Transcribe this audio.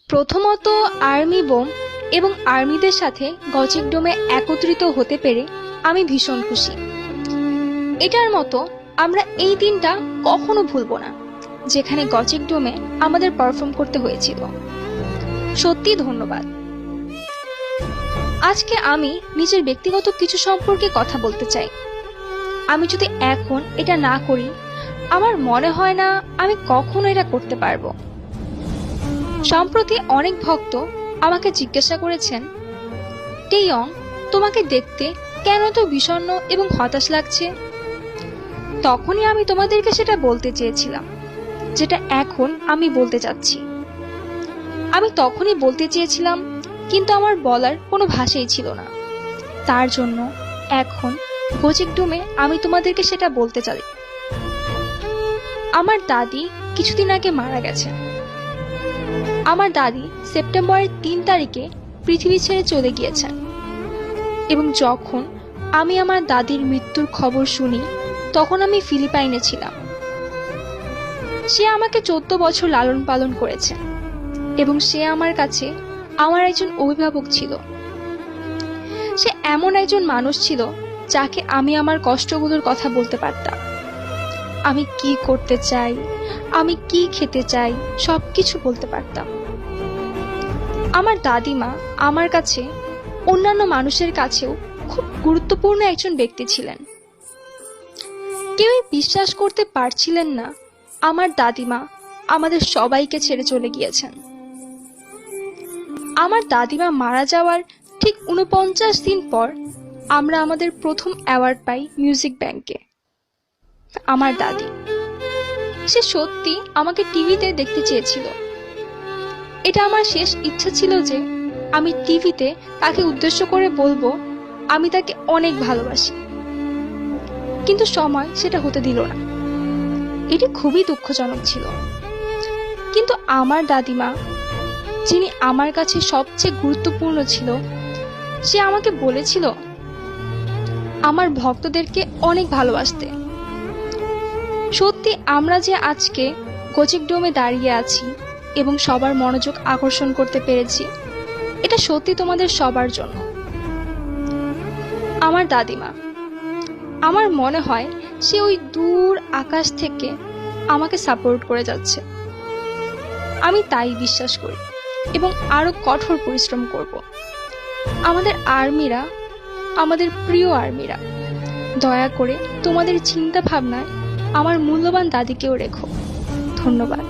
প্রথমত army bomb এবং আর্মিদের সাথে গজিক ডোমে একত্রিত হতে পেরে আমি ভীষণ খুশি। এটার মতো আমরা এই দিনটা কখনো ভুলবো না যেখানে গজিক ডোমে আমাদের পারফর্ম করতে হয়েছিল। সত্যি ধন্যবাদ। আজকে আমি নিজের ব্যক্তিগত কিছু সম্পর্কে কথা বলতে চাই। আমি যদি এখন এটা না করি আমার মনে হয় না আমি কখনো এটা করতে পারবো। সম্প্রতি অনেক ভক্ত আমাকে জিজ্ঞাসা করেছেন, টেইয়ং, তোমাকে দেখতে কেন তো বিষণ্ণ এবং হতাশ লাগছে? তখনই আমি তোমাদেরকে সেটা বলতে চেয়েছিলাম যেটা এখন আমি বলতে চাচ্ছি। আমি তখনই বলতে চেয়েছিলাম কিন্তু আমার বলার কোনো ভাষাই ছিল না। তার জন্য এখন গজিক ডোমে আমি তোমাদেরকে সেটা বলতে চাই। আমার দাদি কিছুদিন আগে মারা গেছেন। আমার দাদি সেপ্টেম্বরের 3 তারিখে পৃথিবী ছেড়ে চলে গিয়েছেন এবং যখন আমি আমার দাদির মৃত্যুর খবর শুনি তখন আমি ফিলিপাইনে ছিলাম। সে আমাকে 14 বছর লালন পালন করেছে এবং সে আমার কাছে আমার একজন অভিভাবক ছিল। সে এমন একজন মানুষ ছিল যাকে আমি আমার কষ্টগুলোর কথা বলতে পারতাম। আমি কি করতে চাই, আমি কি খেতে চাই সবকিছু বলতে পারতাম। আমার দাদিমা আমার কাছে অন্যান্য মানুষের কাছেও খুব গুরুত্বপূর্ণ একজন ব্যক্তি ছিলেন। কেউই বিশ্বাস করতে পারছিলেন না আমার দাদিমা আমাদের সবাইকে ছেড়ে চলে গিয়েছেন। আমার দাদিমা মারা যাওয়ার ঠিক 49 দিন পর আমরা আমাদের প্রথম অ্যাওয়ার্ড পাই মিউজিক ব্যাংকে। আমার দাদি, সে সত্যি আমাকে টিভিতে দেখতে চেয়েছিল। এটা আমার শেষ ইচ্ছা ছিল যে আমি টিভিতে তাকে উদ্দেশ্য করে বলবো আমি তাকে অনেক ভালোবাসি, কিন্তু সময় সেটা হতে দিল না। এটি খুবই দুঃখজনক ছিল। কিন্তু আমার দাদিমা, যিনি আমার কাছে সবচেয়ে গুরুত্বপূর্ণ ছিল, সে আমাকে বলেছিল আমার ভক্তদেরকে অনেক ভালোবাসতে। সত্যি আমরা যে আজকে গজিক ডোমে দাঁড়িয়ে আছি এবং সবার মনোযোগ আকর্ষণ করতে পেরেছি, এটা সত্যি তোমাদের সবার জন্য। আমার দাদিমা, আমার মনে হয় সে ওই দূর আকাশ থেকে আমাকে সাপোর্ট করে যাচ্ছে। আমি তাই বিশ্বাস করি এবং আরো কঠোর পরিশ্রম করব। আমাদের আর্মিরা, আমাদের প্রিয় আর্মিরা, দয়া করে তোমাদের চিন্তা ভাবনায় আমার মূল্যবান দাদিকেও রেখো। ধন্যবাদ।